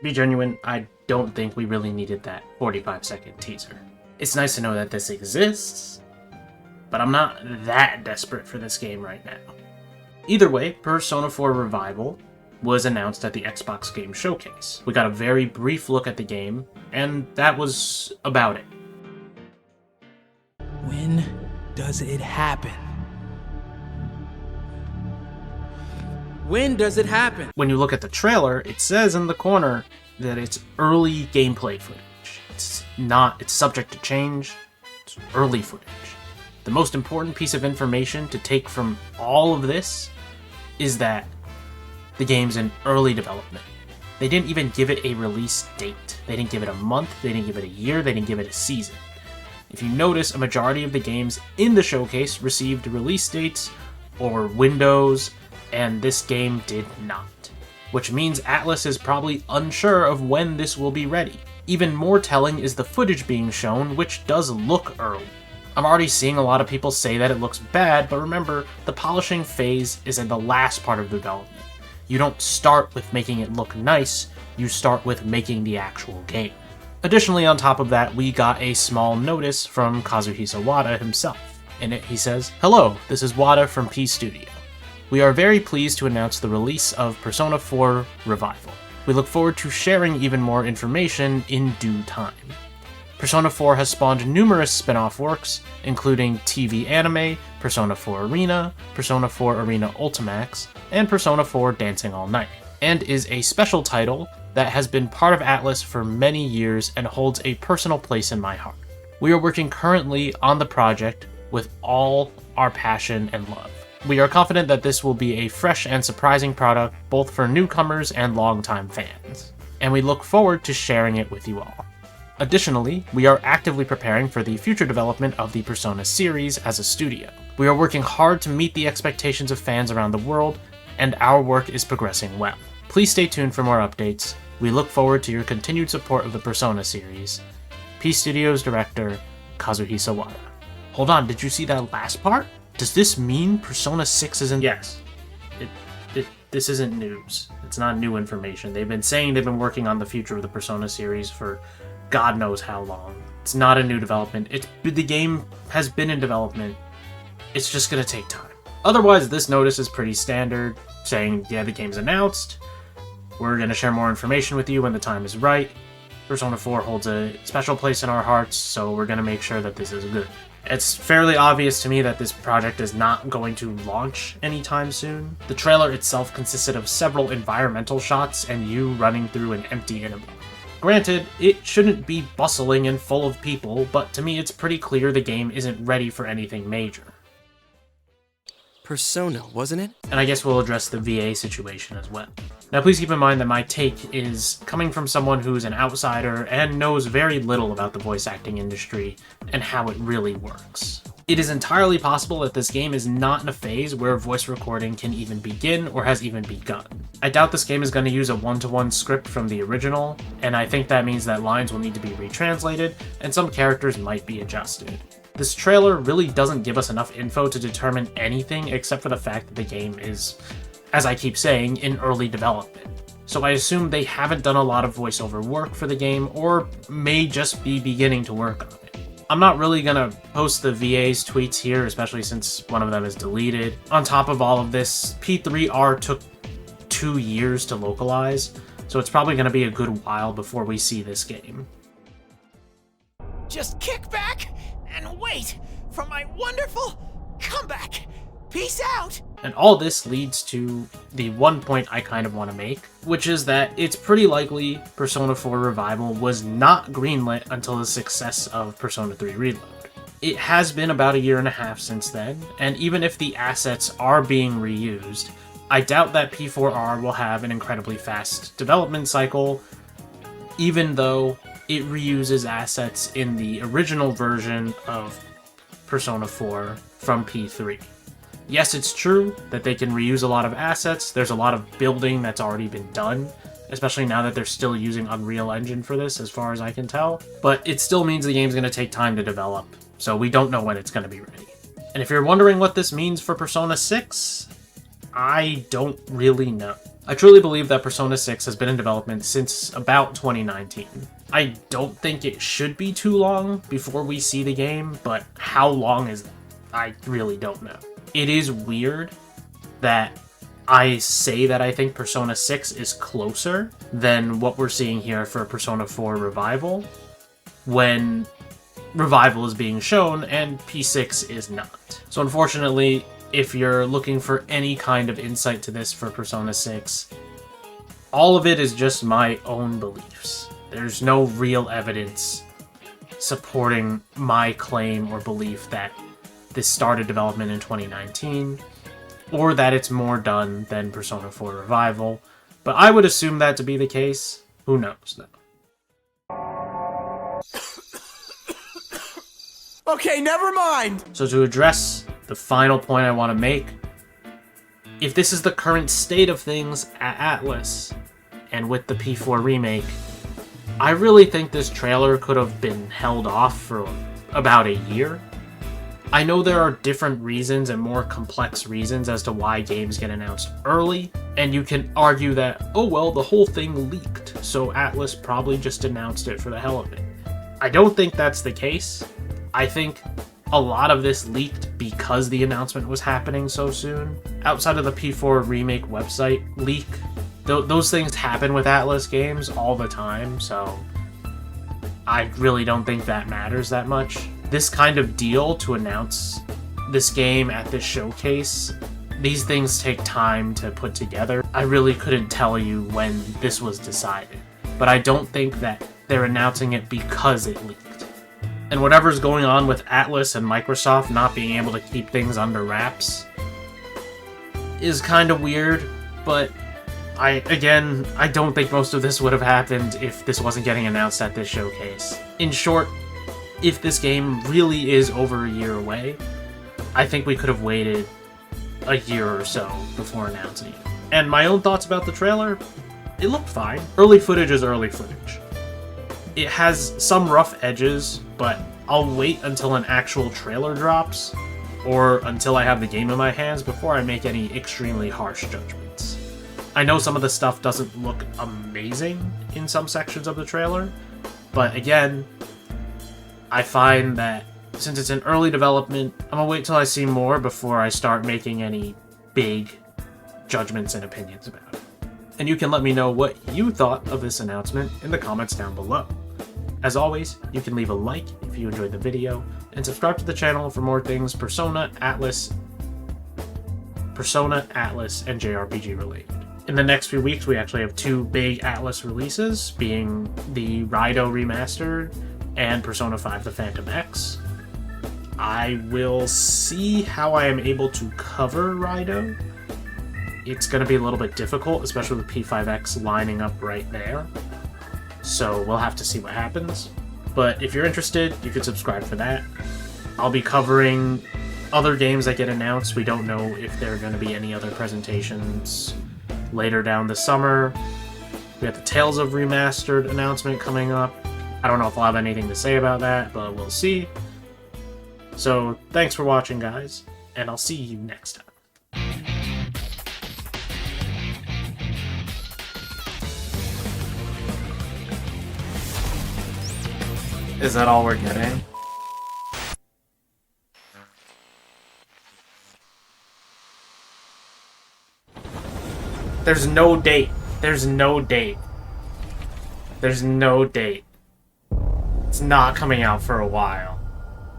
be genuine, I don't think we really needed that 45-second teaser. It's nice to know that this exists, but I'm not that desperate for this game right now. Either way, Persona 4 Revival was announced at the Xbox Game Showcase. We got a very brief look at the game, and that was about it. When does it happen? When does it happen? When you look at the trailer, it says in the corner that it's early gameplay footage. It's subject to change. It's early footage. The most important piece of information to take from all of this is that the game's in early development. They didn't even give it a release date. They didn't give it a month, they didn't give it a year, they didn't give it a season. If you notice, a majority of the games in the showcase received release dates or windows, and this game did not. Which means ATLUS is probably unsure of when this will be ready. Even more telling is the footage being shown, which does look early. I'm already seeing a lot of people say that it looks bad, but remember, the polishing phase is in the last part of the development. You don't start with making it look nice, you start with making the actual game. Additionally, on top of that, we got a small notice from Kazuhisa Wada himself. In it, he says, "Hello, this is Wada from P Studio. We are very pleased to announce the release of Persona 4 Revival. We look forward to sharing even more information in due time. Persona 4 has spawned numerous spin-off works, including TV anime, Persona 4 Arena, Persona 4 Arena Ultimax, and Persona 4 Dancing All Night, and is a special title that has been part of ATLUS for many years and holds a personal place in my heart. We are working currently on the project with all our passion and love. We are confident that this will be a fresh and surprising product both for newcomers and longtime fans, and we look forward to sharing it with you all. Additionally, we are actively preparing for the future development of the Persona series as a studio. We are working hard to meet the expectations of fans around the world, and our work is progressing well. Please stay tuned for more updates. We look forward to your continued support of the Persona series. P Studios director, Kazuhisa Wada." Hold on, did you see that last part? Does this mean Persona 6 isn't? Yes. This isn't news. It's not new information. They've been saying they've been working on the future of the Persona series for God knows how long. It's not a new development. The game has been in development. It's just gonna take time. Otherwise, this notice is pretty standard, saying, yeah, the game's announced. We're gonna share more information with you when the time is right. Persona 4 holds a special place in our hearts, so we're gonna make sure that this is good. It's fairly obvious to me that this project is not going to launch anytime soon. The trailer itself consisted of several environmental shots and you running through an empty Inaba. Granted, it shouldn't be bustling and full of people, but to me it's pretty clear the game isn't ready for anything major. Persona, wasn't it? And I guess we'll address the VA situation as well. Now please keep in mind that my take is coming from someone who's an outsider and knows very little about the voice acting industry and how it really works. It is entirely possible that this game is not in a phase where voice recording can even begin or has even begun. I doubt this game is going to use a one-to-one script from the original, and I think that means that lines will need to be retranslated and some characters might be adjusted. This trailer really doesn't give us enough info to determine anything except for the fact that the game is, as I keep saying, in early development. So I assume they haven't done a lot of voiceover work for the game, or may just be beginning to work on it. I'm not really gonna post the VA's tweets here, especially since one of them is deleted. On top of all of this, P3R took 2 years to localize, so it's probably gonna be a good while before we see this game. Just kick back and wait for my wonderful comeback. Peace out! And all this leads to the one point I kind of want to make, which is that it's pretty likely Persona 4 Revival was not greenlit until the success of Persona 3 Reload. It has been about 1.5 years since then, and even if the assets are being reused, I doubt that P4R will have an incredibly fast development cycle, even though it reuses assets in the original version of Persona 4 from P3. Yes, it's true that they can reuse a lot of assets. There's a lot of building that's already been done, especially now that they're still using Unreal Engine for this, as far as I can tell. But it still means the game's going to take time to develop, so we don't know when it's going to be ready. And if you're wondering what this means for Persona 6, I don't really know. I truly believe that Persona 6 has been in development since about 2019. I don't think it should be too long before we see the game, but how long is that? I really don't know. It is weird that I say that I think Persona 6 is closer than what we're seeing here for Persona 4 Revival, when Revival is being shown and P6 is not. So unfortunately, if you're looking for any kind of insight to this for Persona 6, all of it is just my own beliefs. There's no real evidence supporting my claim or belief that this started development in 2019, or that it's more done than Persona 4 Revival, but I would assume that to be the case. Who knows, though. Okay, never mind! So to address the final point I want to make, if this is the current state of things at ATLUS, and with the P4 remake, I really think this trailer could have been held off for about a year. I know there are different reasons and more complex reasons as to why games get announced early, and you can argue that, oh well, the whole thing leaked, so ATLUS probably just announced it for the hell of it. I don't think that's the case. I think a lot of this leaked because the announcement was happening so soon. Outside of the P4 remake website leak, those things happen with ATLUS games all the time, so I really don't think that matters that much. This kind of deal to announce this game at this showcase, these things take time to put together. I really couldn't tell you when this was decided, but I don't think that they're announcing it because it leaked. And whatever's going on with ATLUS and Microsoft not being able to keep things under wraps is kind of weird, but I don't think most of this would have happened if this wasn't getting announced at this showcase. In short, if this game really is over a year away, I think we could have waited a year or so before announcing it. And my own thoughts about the trailer, it looked fine. Early footage is early footage. It has some rough edges, but I'll wait until an actual trailer drops, or until I have the game in my hands before I make any extremely harsh judgments. I know some of the stuff doesn't look amazing in some sections of the trailer, but again, I find that since it's in early development, I'm gonna wait till I see more before I start making any big judgments and opinions about it. And you can let me know what you thought of this announcement in the comments down below. As always, you can leave a like if you enjoyed the video, and subscribe to the channel for more things Persona, ATLUS, and JRPG related. In the next few weeks, we actually have two big ATLUS releases, being the Rido Remastered and Persona 5 The Phantom X. I will see how I am able to cover Rido. It's going to be a little bit difficult, especially with P5X lining up right there. So we'll have to see what happens. But if you're interested, you could subscribe for that. I'll be covering other games that get announced. We don't know if there are going to be any other presentations later down the summer. We got the Tales of Remastered announcement coming up. I don't know if I'll have anything to say about that, but we'll see. So, thanks for watching, guys, and I'll see you next time. Is that all we're getting? There's no date. There's no date. There's no date. It's not coming out for a while.